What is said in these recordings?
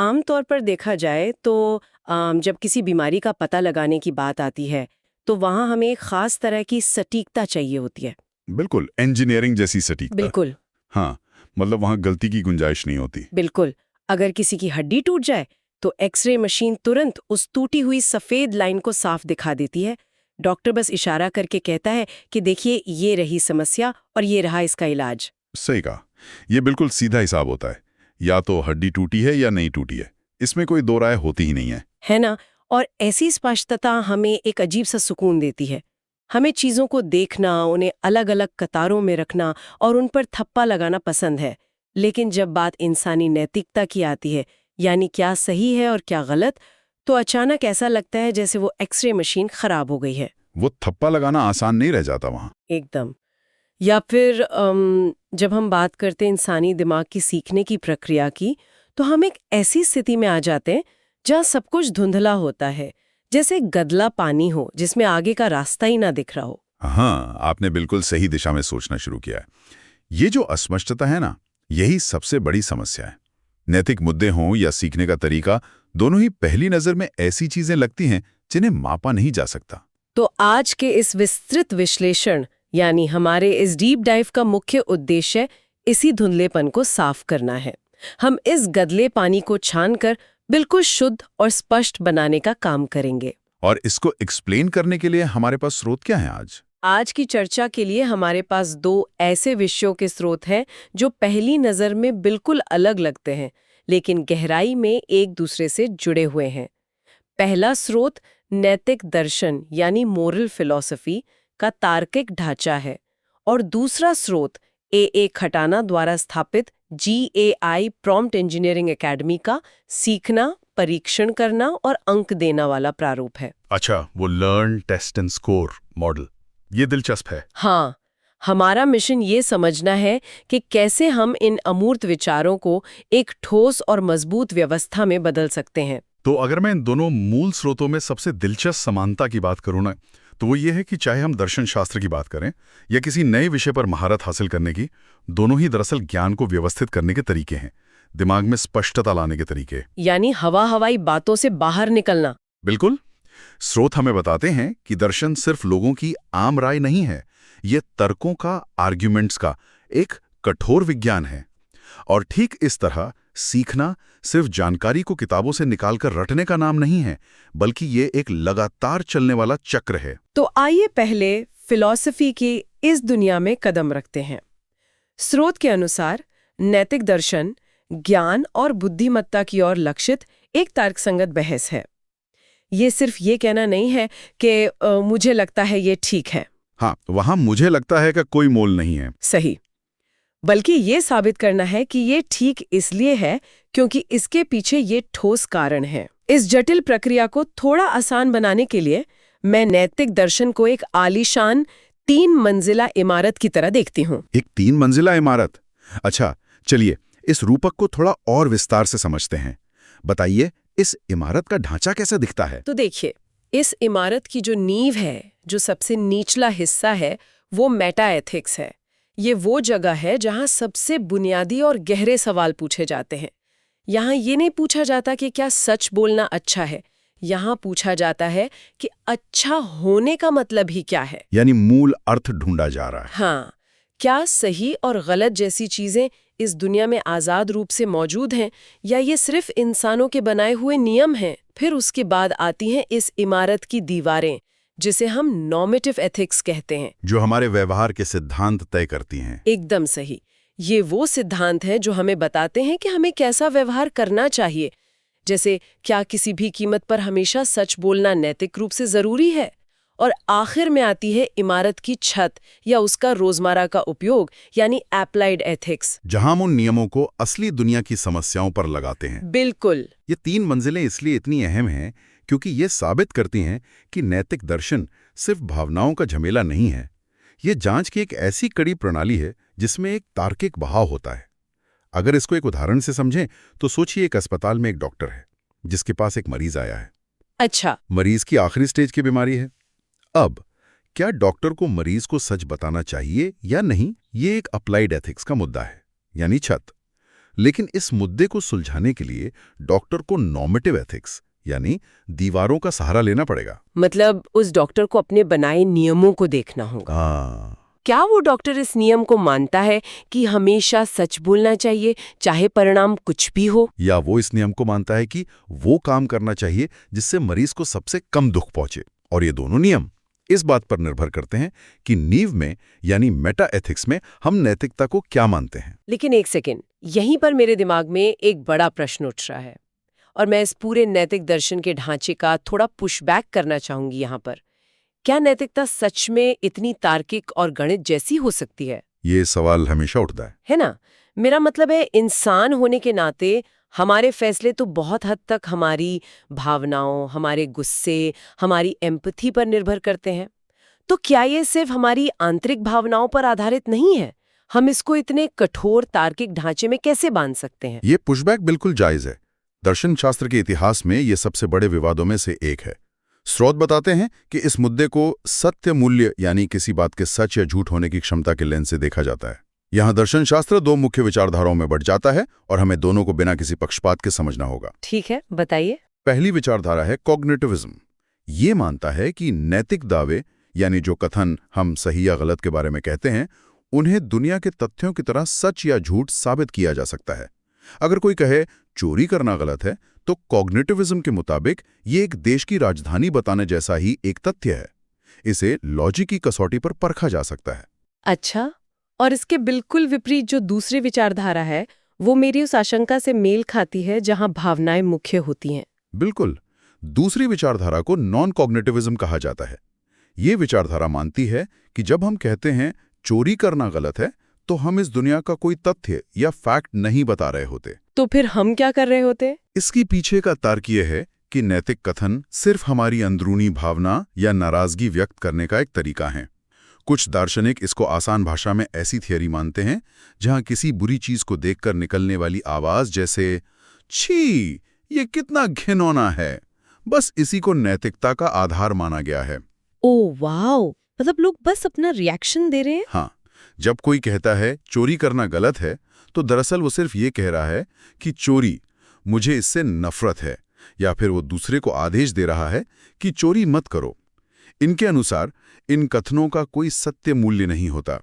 आम तौर पर देखा जाए तो जब किसी बीमारी का पता लगाने की बात आती है तो वहाँ हमें एक खास तरह की सटीकता चाहिए होती है। बिल्कुल, इंजीनियरिंग जैसी सटीकता। बिल्कुल। हाँ, मतलब वहाँ गलती की गुंजाइश नहीं होती। बिल्कुल। अगर किसी की हड्डी टूट जाए तो एक्सरे मशीन तुरंत उस टूटी हुई सफेद लाइन को साफ दिखा देती है। डॉक्टर बस इशारा करके कहता है कि देखिए ये रही समस्या और ये रहा इसका इलाज। सही कहा। ये बिल्कुल सीधा हिसाब होता है। या तो हड्डी टूटी है या नहीं टूटी है, इसमें कोई दो राय होती ही नहीं है। है ना? और ऐसी स्पष्टता हमें एक अजीब सा सुकून देती है। हमें चीज़ों को देखना, उन्हें अलग-अलग कतारों में रखना और उन पर थप्पा लगाना पसंद है। लेकिन जब बात इंसानी नैतिकता की आती है, यानी क्या सही है और क्या गलत, तो अचानक ऐसा लगता है जैसे वो एक्सरे मशीन खराब हो गई है। वो थप्पा लगाना आसान नहीं रह जाता वहाँ। एकदम। या फिर जब हम बात करते हैं इंसानी दिमाग की सीखने की प्रक्रिया की, तो हम एक ऐसी स्थिति में आ जाते हैं जहाँ सब कुछ धुंधला होता है, जैसे गदला पानी हो जिसमें आगे का रास्ता ही ना दिख रहा हो। हाँ, आपने बिल्कुल सही दिशा में सोचना शुरू किया है। ये जो अस्पष्टता है ना, यही सबसे बड़ी समस्या है। नैतिक मुद्दे हों या सीखने का तरीका, दोनों ही पहली नजर में ऐसी चीजें लगती हैं जिन्हें मापा नहीं जा सकता। तो आज के इस विस्तृत विश्लेषण यानी हमारे इस डीप डाइव का मुख्य उद्देश्य इसी धुंधलेपन को साफ करना है। हम इस गदले पानी को छानकर बिल्कुल शुद्ध और स्पष्ट बनाने का काम करेंगे। और इसको एक्सप्लेन करने के लिए हमारे पास स्रोत क्या है आज? आज की चर्चा के लिए हमारे पास दो ऐसे विषयों के स्रोत हैं जो पहली नज़र में बिल्कुल अलग लगते हैं, लेकिन गहराई में एक दूसरे से जुड़े हुए हैं। पहला स्रोत नैतिक दर्शन यानी मोरल फिलॉसफी का तार्किक ढांचा है और दूसरा स्रोत ए खटाना द्वारा स्थापित GAI प्रॉम्प्ट इंजीनियरिंग एकेडमी का सीखना, परीक्षण करना और अंक देना वाला प्रारूप है। अच्छा, वो learn test and score model, ये दिलचस्प है। हाँ, हमारा मिशन ये समझना है कि कैसे हम इन अमूर्त विचारों को एक ठोस और मजबूत व्यवस्था में बदल सकते हैं। तो अगर मैं इन दोनों मूल स्रोतों में सबसे दिलचस्प समानता की बात करूं ना, तो वो ये है कि चाहे हम दर्शन शास्त्र की बात करें या किसी नए विषय पर महारत हासिल करने की, दोनों ही दरअसल ज्ञान को व्यवस्थित करने के तरीके हैं, दिमाग में स्पष्टता लाने के तरीके। यानी हवाई बातों से बाहर निकलना। बिल्कुल। स्रोत हमें बताते हैं कि दर्शन सिर्फ लोगों की आम राय नहीं है, ये तर्कों का, आर्ग्यूमेंट्स का एक कठोर विज्ञान है। और ठीक इस तरह सीखना सिर्फ जानकारी को किताबों से निकालकर रटने का नाम नहीं है, बल्कि ये एक लगातार चलने वाला चक्र है। तो आइए पहले फिलॉसफी की इस दुनिया में कदम रखते हैं। स्रोत के अनुसार नैतिक दर्शन ज्ञान और बुद्धिमत्ता की ओर लक्षित एक तर्कसंगत बहस है। ये सिर्फ ये कहना नहीं है कि मुझे लगता है ये ठीक है। हाँ, वहां मुझे लगता है कि कोई मोल नहीं है। सही। बल्कि ये साबित करना है कि ये ठीक इसलिए है क्योंकि इसके पीछे ये ठोस कारण है। इस जटिल प्रक्रिया को थोड़ा आसान बनाने के लिए मैं नैतिक दर्शन को एक आलीशान 3 मंजिला इमारत की तरह देखती हूँ। एक 3 मंजिला इमारत? अच्छा, चलिए इस रूपक को थोड़ा और विस्तार से समझते हैं। बताइए, इस इमारत का ढांचा कैसा दिखता है? तो देखिए, इस इमारत की जो नींव है, जो सबसे निचला हिस्सा है, वो मेटा एथिक्स है। ये वो जगह है जहाँ सबसे बुनियादी और गहरे सवाल पूछे जाते हैं। यहाँ ये नहीं पूछा जाता कि क्या सच बोलना अच्छा है, यहाँ पूछा जाता है कि अच्छा होने का मतलब ही क्या है। यानी मूल अर्थ ढूंढा जा रहा है। हाँ, क्या सही और गलत जैसी चीजें इस दुनिया में आजाद रूप से मौजूद हैं या ये सिर्फ इंसानों के बनाए हुए नियम हैं? फिर उसके बाद आती हैं इस इमारत की दीवारें, जिसे हम नॉर्मेटिव एथिक्स कहते हैं, जो हमारे व्यवहार के सिद्धांत तय करती हैं। एकदम सही। ये वो सिद्धांत हैं जो हमें बताते हैं कि हमें कैसा व्यवहार करना चाहिए। जैसे क्या किसी भी कीमत पर हमेशा सच बोलना नैतिक रूप से जरूरी है? और आखिर में आती है इमारत की छत या उसका रोजमर्रा का उपयोग यानी एप्लाइड एथिक्स, जहां हम उन नियमों को असली दुनिया की समस्याओं पर लगाते हैं। बिल्कुल। ये 3 मंजिलें इसलिए इतनी अहम हैं क्योंकि ये साबित करती हैं कि नैतिक दर्शन सिर्फ भावनाओं का झमेला नहीं है। ये जांच की एक ऐसी कड़ी प्रणाली है जिसमें एक तार्किक बहाव होता है। अगर इसको एक उदाहरण से समझें तो सोचिए, एक अस्पताल में एक डॉक्टर है जिसके पास एक मरीज आया है। अच्छा। मरीज की आखिरी स्टेज की बीमारी है। अब क्या डॉक्टर को मरीज को सच बताना चाहिए या नहीं, ये एक अप्लाइड एथिक्स का मुद्दा है, यानी छत। लेकिन इस मुद्दे को सुलझाने के लिए डॉक्टर को नॉर्मेटिव एथिक्स यानी दीवारों का सहारा लेना पड़ेगा। मतलब उस डॉक्टर को अपने बनाए नियमों को देखना होगा। हाँ, क्या वो डॉक्टर इस नियम को मानता है कि हमेशा सच बोलना चाहिए चाहे परिणाम कुछ भी हो? या वो इस नियम को मानता है कि वो काम करना चाहिए जिससे मरीज को सबसे कम दुख पहुंचे? और ये दोनों नियम इस बात पर निर्भर करते हैं कि नींव में यानी मेटा एथिक्स में हम नैतिकता को क्या मानते हैं। लेकिन एक सेकेंड, यहीं पर मेरे दिमाग में एक बड़ा प्रश्न उठ रहा है और मैं इस पूरे नैतिक दर्शन के ढांचे का थोड़ा पुशबैक करना चाहूंगी यहाँ पर। क्या नैतिकता सच में इतनी तार्किक और गणित जैसी हो सकती है? ये सवाल हमेशा उठता है ना? मेरा मतलब है, इंसान होने के नाते हमारे फैसले तो बहुत हद तक हमारी भावनाओं, हमारे गुस्से, हमारी एम्पैथी पर निर्भर करते हैं। तो क्या ये सिर्फ हमारी आंतरिक भावनाओं पर आधारित नहीं है? हम इसको इतने कठोर तार्किक ढांचे में कैसे बांध सकते हैं? ये पुशबैक बिल्कुल जायज है। दर्शन शास्त्र के इतिहास में ये सबसे बड़े विवादों में से एक है। स्रोत बताते हैं कि इस मुद्दे को सत्य मूल्य यानी किसी बात के सच या झूठ होने की क्षमता के लेंस से देखा जाता है। यहाँ दर्शन शास्त्र दो मुख्य विचारधाराओं में बढ़ जाता है और हमें दोनों को बिना किसी पक्षपात के समझना होगा। ठीक है, बताइए। पहली विचारधारा है कॉग्निटिविज्म। ये मानता है कि नैतिक दावे यानी जो कथन हम सही या गलत के बारे में कहते हैं, उन्हें दुनिया के तथ्यों की तरह सच या झूठ साबित किया जा सकता है। अगर कोई कहे चोरी करना गलत है, तो कॉग्निटिविज्म के मुताबिक ये एक देश की राजधानी बताने जैसा ही एक तथ्य है। इसे लॉजिक की कसौटी पर परखा जा सकता है। अच्छा, और इसके बिल्कुल विपरीत जो दूसरी विचारधारा है, वो मेरी उस आशंका से मेल खाती है जहां भावनाएं मुख्य होती हैं। बिल्कुल। दूसरी विचारधारा को नॉन कॉग्निटिविज्म कहा जाता है। ये विचारधारा मानती है कि जब हम कहते हैं चोरी करना गलत है, तो हम इस दुनिया का कोई तथ्य या फैक्ट नहीं बता रहे होते। तो फिर हम क्या कर रहे होते? इसकी पीछे का तर्क यह है कि नैतिक कथन सिर्फ हमारी अंदरूनी भावना या नाराजगी व्यक्त करने का एक तरीका है। कुछ दार्शनिक इसको आसान भाषा में ऐसी थियरी मानते हैं जहां किसी बुरी चीज को देखकर निकलने वाली आवाज जैसे छी, ये कितना घिनौना है, बस इसी को नैतिकता का आधार माना गया है। ओह वाओ, मतलब लोग बस अपना रिएक्शन दे रहे हैं। हाँ, जब कोई कहता है चोरी करना गलत है, तो दरअसल वो सिर्फ ये कह रहा है कि चोरी, मुझे इससे नफरत है, या फिर वो दूसरे को आदेश दे रहा है कि चोरी मत करो। इनके अनुसार इन कथनों का कोई सत्य मूल्य नहीं होता।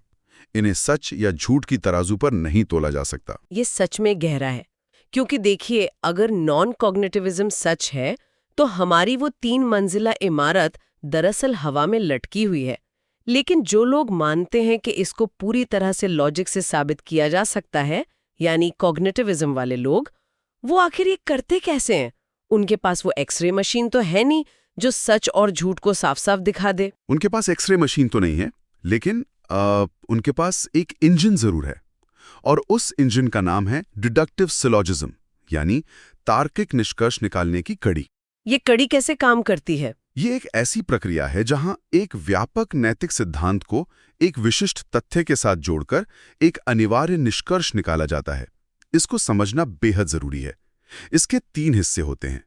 इन्हें सच या झूठ की तराजू पर नहीं तोला जा सकता। ये सच में गहरा है, क्योंकि देखिए, अगर नॉन कॉग्निटिविज्म सच है, तो हमारी वो 3 मंजिला इमारत दरअसल हवा में लटकी हुई है। लेकिन जो लोग मानते हैं कि इसको पूरी तरह से लॉजिक से साबित किया जा सकता है, यानी कॉग्निटिविज्म वाले लोग, वो आखिर ये करते कैसे हैं? उनके पास वो एक्सरे मशीन तो है नहीं जो सच और झूठ को साफ साफ दिखा दे। उनके पास एक्सरे मशीन तो नहीं है, लेकिन उनके पास एक इंजन जरूर है, और उस इंजन का नाम है डिडक्टिव सिलोजिज्म, यानी तार्किक निष्कर्ष निकालने की कड़ी। ये कड़ी कैसे काम करती है? ये एक ऐसी प्रक्रिया है जहां एक व्यापक नैतिक सिद्धांत को एक विशिष्ट तथ्य के साथ जोड़कर एक अनिवार्य निष्कर्ष निकाला जाता है। इसको समझना बेहद जरूरी है। इसके 3 हिस्से होते हैं।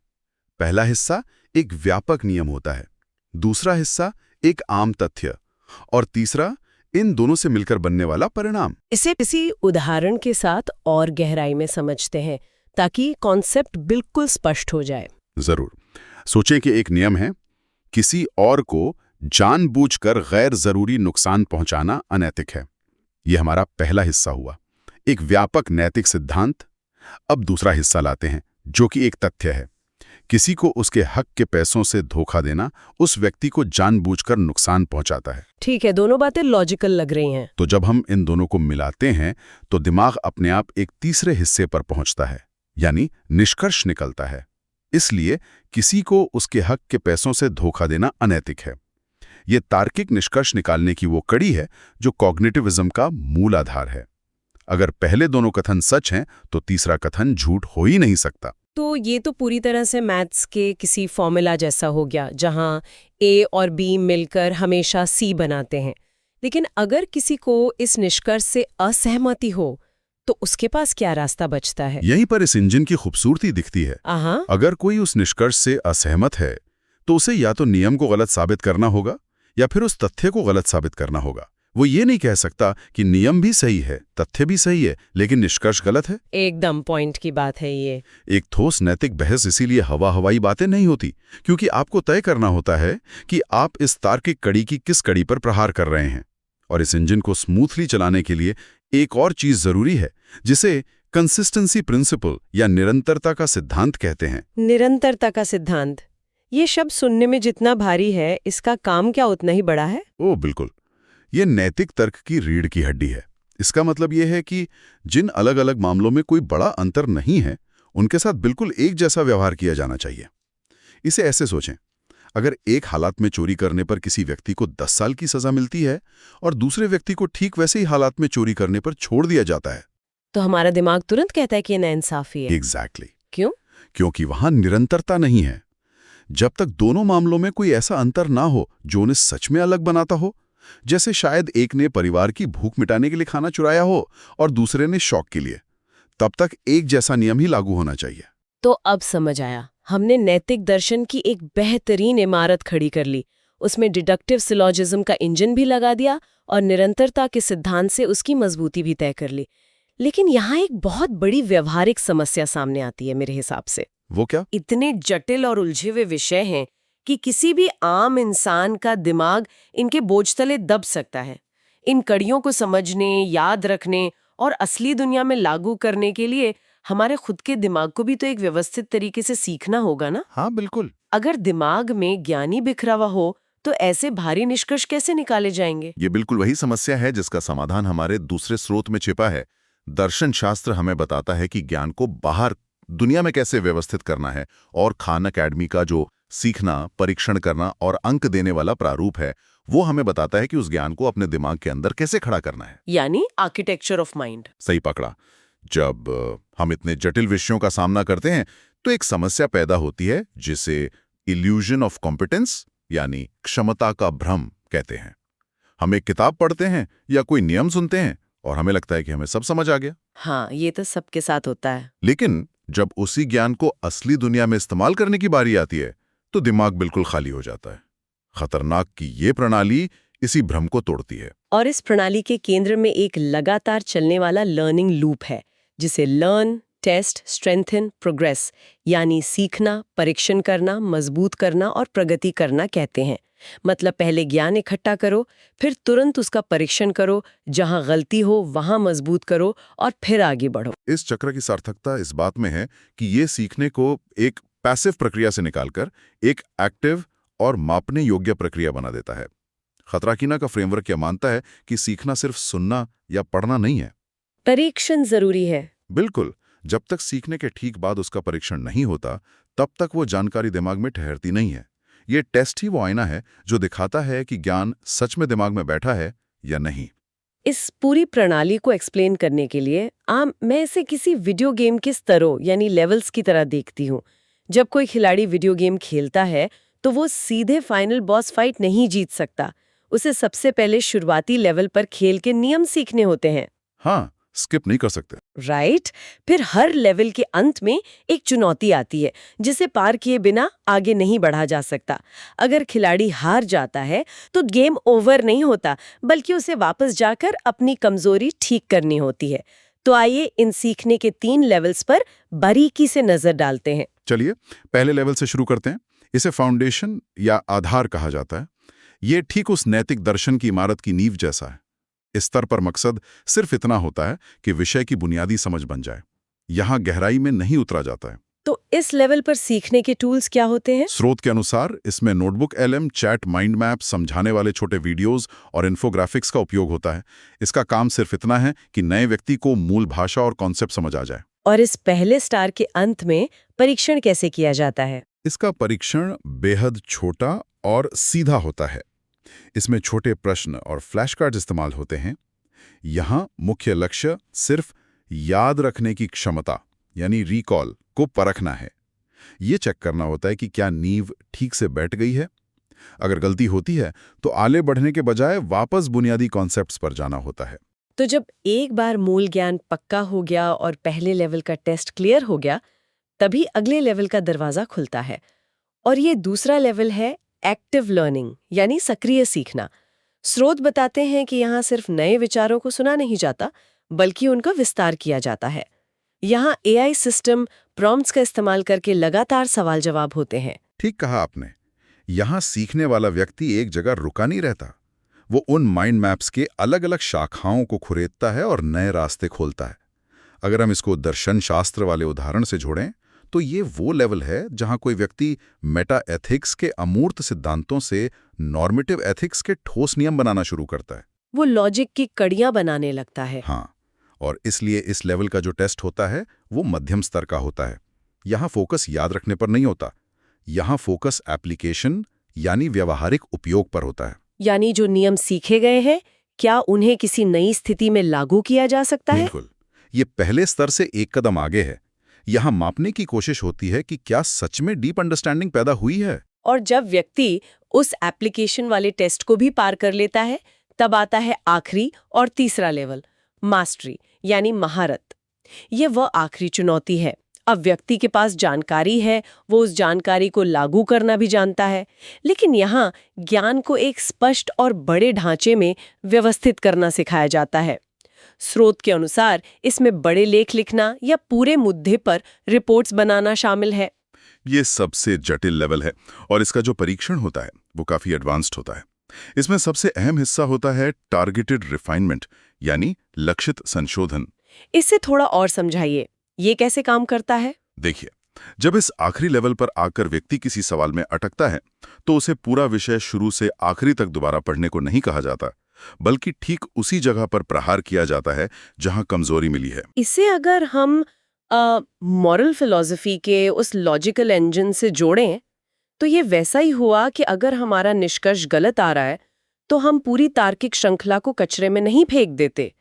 पहला हिस्सा एक व्यापक नियम होता है, दूसरा हिस्सा एक आम तथ्य, और तीसरा इन दोनों से मिलकर बनने वाला परिणाम। इसे किसी उदाहरण के साथ और गहराई में समझते हैं ताकि कॉन्सेप्ट बिल्कुल स्पष्ट हो जाए। जरूर। सोचें कि एक नियम है, किसी और को जानबूझकर गैर जरूरी नुकसान पहुंचाना अनैतिक है। यह हमारा पहला हिस्सा हुआ, एक व्यापक नैतिक सिद्धांत। अब दूसरा हिस्सा लाते हैं, जो कि एक तथ्य है। किसी को उसके हक के पैसों से धोखा देना उस व्यक्ति को जानबूझकर नुकसान पहुंचाता है। ठीक है, दोनों बातें लॉजिकल लग रही हैं। तो जब हम इन दोनों को मिलाते हैं, तो दिमाग अपने आप एक तीसरे हिस्से पर पहुंचता है, यानी निष्कर्ष निकलता है। इसलिए किसी को उसके हक के पैसों से धोखा देना अनैतिक है। ये तार्किक निष्कर्ष निकालने की वो कड़ी है जो कॉग्निटिविज्म का मूल आधार है। अगर पहले दोनों कथन सच हैं, तो तीसरा कथन झूठ हो ही नहीं सकता। तो ये तो पूरी तरह से मैथ्स के किसी फॉर्मूला जैसा हो गया, जहां ए और बी मिलकर हमेशा सी बनाते हैं। लेकिन अगर किसी को इस निष्कर्ष से असहमति हो, तो उसके पास क्या रास्ता बचता है? यहीं पर इस इंजन की खूबसूरती दिखती है। अगर कोई उस निष्कर्ष से असहमत है, तो उसे या तो नियम को गलत साबित करना होगा या फिर उस तथ्य को गलत साबित करना होगा। वो ये नहीं कह सकता कि नियम भी सही है, तथ्य भी सही है, लेकिन निष्कर्ष गलत है। एकदम पॉइंट की बात है ये। एक ठोस नैतिक बहस इसीलिए हवाई बातें नहीं होती, क्योंकि आपको तय करना होता है कि आप इस तार्किक कड़ी की किस कड़ी पर प्रहार कर रहे हैं। और इस इंजन को स्मूथली चलाने के लिए एक और चीज जरूरी है, जिसे कंसिस्टेंसी प्रिंसिपल या निरंतरता का सिद्धांत कहते हैं। निरंतरता का सिद्धांत, ये शब्द सुनने में जितना भारी है, इसका काम क्या उतना ही बड़ा है? ओह बिल्कुल, ये नैतिक तर्क की रीढ़ की हड्डी है। इसका मतलब ये है कि जिन अलग अलग मामलों में कोई बड़ा अंतर नहीं है, उनके साथ बिल्कुल एक जैसा व्यवहार किया जाना चाहिए। इसे ऐसे सोचें, अगर एक हालात में चोरी करने पर किसी व्यक्ति को 10 साल की सजा मिलती है और दूसरे व्यक्ति को ठीक वैसे ही हालात में चोरी करने पर छोड़ दिया जाता है, तो हमारा दिमाग तुरंत कहता है कि ये नाइंसाफी है। एग्जैक्टली। क्यों? क्योंकि वहां निरंतरता नहीं है। जब तक दोनों मामलों में कोई ऐसा अंतर ना हो जो उन्हें सच में अलग बनाता हो, जैसे शायद एक ने परिवार की भूख मिटाने के लिए खाना चुराया हो और दूसरे ने शौक के लिए, तब तक एक जैसा नियम ही लागू होना चाहिए। तो अब समझ आया, हमने नैतिक दर्शन की एक बेहतरीन इमारत खड़ी कर ली, उसमें डिडक्टिव सिलॉजिज्म का इंजन भी लगा दिया और निरंतरता के सिद्धांत से उसकी मजबूती भी तय कर ली। लेकिन यहाँ एक बहुत बड़ी व्यवहारिक समस्या सामने आती है मेरे हिसाब से। वो क्या? इतने जटिल और उलझे हुए विषय हैं कि किसी भी आम इंसान का दिमाग इनके बोझ तले दब सकता है। इन कड़ियों को समझने, याद रखने और असली दुनिया में लागू करने के लिए हमारे खुद के दिमाग को भी तो एक व्यवस्थित तरीके से सीखना होगा ना। हाँ बिल्कुल। अगर दिमाग में ज्ञानी बिखरावा हो तो ऐसे भारी निष्कर्ष कैसे निकाले जाएंगे? ये बिल्कुल वही समस्या है जिसका समाधान हमारे दूसरे स्रोत में छिपा है। दर्शन शास्त्र हमें बताता है कि ज्ञान को बाहर दुनिया में कैसे व्यवस्थित करना है, और खान अकेडमी का जो सीखना, परीक्षण करना और अंक देने वाला प्रारूप है, वो हमें बताता है कि उस ज्ञान को अपने दिमाग के अंदर कैसे खड़ा करना है। यानी आर्किटेक्चर ऑफ माइंड। सही पकड़ा। जब हम इतने जटिल विषयों का सामना करते हैं तो एक समस्या पैदा होती है जिसे इल्यूजन ऑफ कॉम्पिटेंस यानी क्षमता का भ्रम कहते हैं। हम एक किताब पढ़ते हैं या कोई नियम सुनते हैं और हमें लगता है कि हमें सब समझ आ गया। हाँ, ये तो सबके साथ होता है। लेकिन जब उसी ज्ञान को असली दुनिया में इस्तेमाल करने की बारी आती है तो दिमाग बिल्कुल खाली हो जाता है। खतरनाक कि ये प्रणाली इसी भ्रम को तोड़ती है। और इस प्रणाली के केंद्र में एक लगातार चलने वाला लर्निंग लूप है, जिसे लर्न, टेस्ट, स्ट्रेंथन, प्रोग्रेस यानी सीखना, परीक्षण करना, मजबूत करना और प्रगति करना कहते हैं। मतलब पहले ज्ञान इकट्ठा करो, फिर तुरंत उसका परीक्षण करो, जहां गलती हो वहां मजबूत करो और फिर आगे बढ़ो। इस चक्र की सार्थकता इस बात में है कि ये सीखने को एक पैसिव प्रक्रिया से निकालकर एक एक्टिव और मापने योग्य प्रक्रिया बना देता है। खतराकीना का फ्रेमवर्क यह मानता है कि सीखना सिर्फ सुनना या पढ़ना नहीं है। परीक्षण जरूरी है। बिल्कुल। जब तक सीखने के ठीक बाद उसका परीक्षण नहीं होता, तब तक वो जानकारी दिमाग में ठहरती नहीं है। ये टेस्ट ही वो आईना है जो दिखाता है कि ज्ञान सच में दिमाग में बैठा है या नहीं। इस पूरी प्रणाली को एक्सप्लेन करने के लिए मैं इसे किसी वीडियो गेम के स्तरों यानी लेवल्स की तरह देखती हूँ। जब कोई खिलाड़ी वीडियो गेम खेलता है तो वो सीधे फाइनल बॉस फाइट नहीं जीत सकता। उसे सबसे पहले शुरुआती लेवल पर खेल के नियम सीखने होते हैं। हाँ, स्किप नहीं कर सकते। राइट। फिर हर लेवल के अंत में एक चुनौती आती है जिसे पार किए बिना आगे नहीं बढ़ा जा सकता। अगर खिलाड़ी हार जाता है तो गेम ओवर नहीं होता, बल्कि उसे वापस जाकर अपनी कमजोरी ठीक करनी होती है। तो आइए इन सीखने के 3 लेवल्स पर बारीकी से नजर डालते हैं। चलिए पहले लेवल से शुरू करते हैं। इसे फाउंडेशन या आधार कहा जाता है। ये ठीक उस नैतिक दर्शन की इमारत की नींव जैसा है। इस स्तर पर मकसद सिर्फ इतना होता है कि विषय की बुनियादी समझ बन जाए। यहाँ गहराई में नहीं उतरा जाता है। तो इस लेवल पर सीखने के टूल्स क्या होते हैं? स्रोत के अनुसार इसमें notebook LM, chat, mind map, समझाने वाले छोटे वीडियोस और इन्फोग्राफिक्स का उपयोग होता है। इसका काम सिर्फ इतना है कि नए व्यक्ति को मूल भाषा और कॉन्सेप्ट समझ आ जाए। और इस पहले स्टार के अंत में परीक्षण कैसे किया जाता है? इसका परीक्षण बेहद छोटा और सीधा होता है। इसमें छोटे प्रश्न और फ्लैश कार्ड इस्तेमाल होते हैं। यहाँ मुख्य लक्ष्य सिर्फ याद रखने की क्षमता यानी रिकॉल को परखना है। ये चेक करना होता है कि क्या नींव ठीक से बैठ गई है। अगर गलती होती है तो आगे बढ़ने के बजाय वापस बुनियादी कॉन्सेप्ट्स पर जाना होता है। तो जब एक बार मूल ज्ञान पक्का हो गया और पहले लेवल का टेस्ट क्लियर हो गया, तभी अगले लेवल का दरवाजा खुलता है। और ये दूसरा लेवल है एक्टिव लर्निंग यानी सक्रिय सीखना। स्रोत बताते हैं कि यहाँ सिर्फ नए विचारों को सुना नहीं जाता, बल्कि उनका विस्तार किया जाता है। यहाँ एआई सिस्टम प्रॉम्प्ट्स का इस्तेमाल करके लगातार सवाल जवाब होते हैं। ठीक कहा आपने। यहाँ सीखने वाला व्यक्ति एक जगह रुका नहीं रहता। वो उन माइंड मैप्स के अलग अलग शाखाओं को खुरेदता है और नए रास्ते खोलता है। अगर हम इसको दर्शन शास्त्र वाले उदाहरण से जोड़ें, तो ये वो लेवल है जहां कोई व्यक्ति मेटा एथिक्स के अमूर्त सिद्धांतों से नॉर्मेटिव एथिक्स के ठोस नियम बनाना शुरू करता है। वो लॉजिक की कड़ियां बनाने लगता है। हाँ, और इसलिए इस लेवल का जो टेस्ट होता है वो मध्यम स्तर का होता है। यहाँ फोकस याद रखने पर नहीं होता, यहाँ फोकस एप्लीकेशन यानी व्यावहारिक उपयोग पर होता है। यानी जो नियम सीखे गए हैं, क्या उन्हें किसी नई स्थिति में लागू किया जा सकता है? बिल्कुल, ये पहले स्तर से एक कदम आगे है। यहाँ मापने की कोशिश होती है कि क्या सच में डीप अंडरस्टैंडिंग पैदा हुई है। और जब व्यक्ति उस एप्लीकेशन वाले टेस्ट को भी पार कर लेता है, तब आता है आखिरी और तीसरा लेवल, मास्टरी यानी महारत। ये वह आखिरी चुनौती है। अब व्यक्ति के पास जानकारी है, वो उस जानकारी को लागू करना भी जानता है, लेकिन यहाँ ज्ञान को एक स्पष्ट और बड़े ढांचे में व्यवस्थित करना सिखाया जाता है। स्रोत के अनुसार इसमें बड़े लेख लिखना या पूरे मुद्दे पर रिपोर्ट्स बनाना शामिल है। ये सबसे जटिल लेवल है और इसका जो परीक्षण होता है वो काफी एडवांस्ड होता है। इसमें सबसे अहम हिस्सा होता है टारगेटेड रिफाइनमेंट यानी लक्षित संशोधन। इससे थोड़ा और समझाइए, ये कैसे काम करता है? देखिए, जब इस आखिरी लेवल पर आकर व्यक्ति किसी सवाल में अटकता है, तो उसे पूरा विषय शुरू से आखिरी तक दोबारा पढ़ने को नहीं कहा जाता, बल्कि ठीक उसी जगह पर प्रहार किया जाता है जहां कमजोरी मिली है। इसे अगर हम मॉरल फिलॉसफी के उस लॉजिकल इंजन से जोड़ें, तो ये वैसा ही हुआ कि अगर हमारा निष्कर्ष गलत आ रहा है, तो हम पूरी तार्किक श्रृंखला को कचरे में नहीं फेंक देते।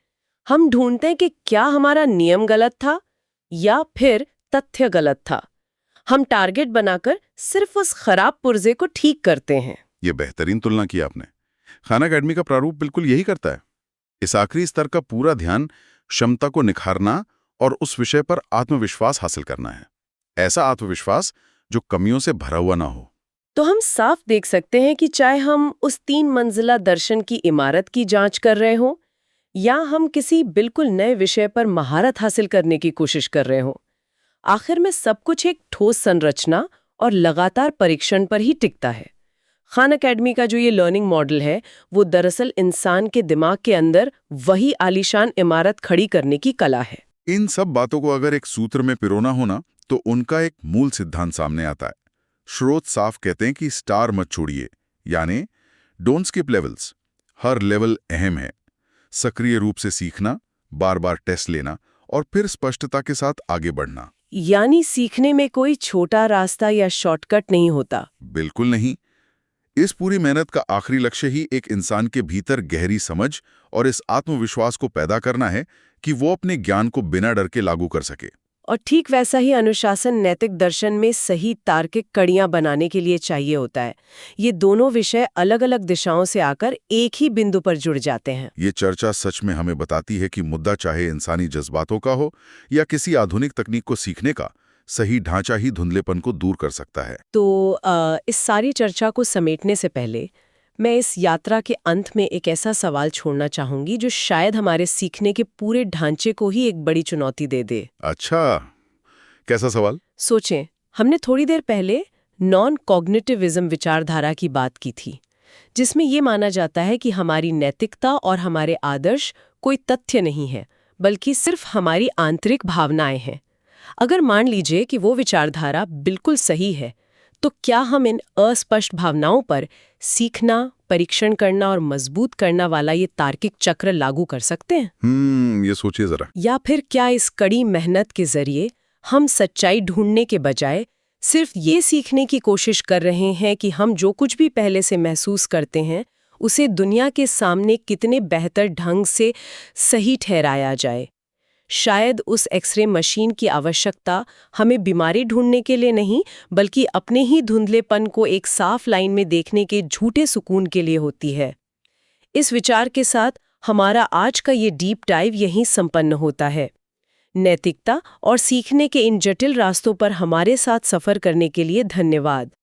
हम ढूंढते हैं कि क्या हमारा नियम गलत था या फिर तथ्य गलत था। हम टारगेट बनाकर सिर्फ उस खराब पुर्जे को ठीक करते हैं। ये बेहतरीन तुलना की आपने। खान अकेडमी का प्रारूप बिल्कुल यही करता है। इस आखिरी स्तर का पूरा ध्यान क्षमता को निखारना और उस विषय पर आत्मविश्वास हासिल करना है। ऐसा आत्मविश्वास जो कमियों से भरा हुआ ना हो। तो हम साफ देख सकते हैं कि चाहे हम उस 3 मंजिला दर्शन की इमारत की जांच कर रहे हों या हम किसी बिल्कुल नए विषय पर महारत हासिल करने की कोशिश कर रहे हों, आखिर में सब कुछ एक ठोस संरचना और लगातार परीक्षण पर ही टिकता है। खान अकेडमी का जो ये लर्निंग मॉडल है, वो दरअसल इंसान के दिमाग के अंदर वही आलीशान इमारत खड़ी करने की कला है। इन सब बातों को अगर एक सूत्र में पिरोना हो ना, तो उनका एक मूल सिद्धांत सामने आता है। स्रोत साफ कहते हैं कि स्टार मत छोड़िए, यानी don't skip levels. Her level अहम है। सक्रिय रूप से सीखना, बार बार टेस्ट लेना और फिर स्पष्टता के साथ आगे बढ़ना। यानी सीखने में कोई छोटा रास्ता या शॉर्टकट नहीं होता। बिल्कुल नहीं। इस पूरी मेहनत का आखिरी लक्ष्य ही एक इंसान के भीतर गहरी समझ और इस आत्मविश्वास को पैदा करना है कि वो अपने ज्ञान को बिना डर के लागू कर सके। और ठीक वैसा ही अनुशासन नैतिक दर्शन में सही तार्किक कड़ियां बनाने के लिए चाहिए होता है। ये दोनों विषय अलग अलग दिशाओं से आकर एक ही बिंदु पर जुड़ जाते हैं। ये चर्चा सच में हमें बताती है कि मुद्दा चाहे इंसानी जज्बातों का हो या किसी आधुनिक तकनीक को सीखने का, सही ढांचा ही धुंधलेपन को दूर कर सकता है। तो इस सारी चर्चा को समेटने से पहले मैं इस यात्रा के अंत में एक ऐसा सवाल छोड़ना चाहूंगी जो शायद हमारे सीखने के पूरे ढांचे को ही एक बड़ी चुनौती दे दे। अच्छा, कैसा सवाल? सोचें, हमने थोड़ी देर पहले नॉन कॉग्निटिविज्म विचारधारा की बात की थी, जिसमें ये माना जाता है कि हमारी नैतिकता और हमारे आदर्श कोई तथ्य नहीं है, बल्कि सिर्फ हमारी आंतरिक भावनाएं हैं। अगर मान लीजिए कि वो विचारधारा बिल्कुल सही है, तो क्या हम इन अस्पष्ट भावनाओं पर सीखना, परीक्षण करना और मजबूत करना वाला ये तार्किक चक्र लागू कर सकते हैं? ये सोचिए जरा। या फिर क्या इस कड़ी मेहनत के जरिए हम सच्चाई ढूंढने के बजाय सिर्फ ये सीखने की कोशिश कर रहे हैं कि हम जो कुछ भी पहले से महसूस करते हैं, उसे दुनिया के सामने कितने बेहतर ढंग से सही ठहराया जाए? शायद उस एक्सरे मशीन की आवश्यकता हमें बीमारी ढूंढने के लिए नहीं, बल्कि अपने ही धुंधलेपन को एक साफ लाइन में देखने के झूठे सुकून के लिए होती है। इस विचार के साथ हमारा आज का ये डीप डाइव यहीं संपन्न होता है। नैतिकता और सीखने के इन जटिल रास्तों पर हमारे साथ सफर करने के लिए धन्यवाद।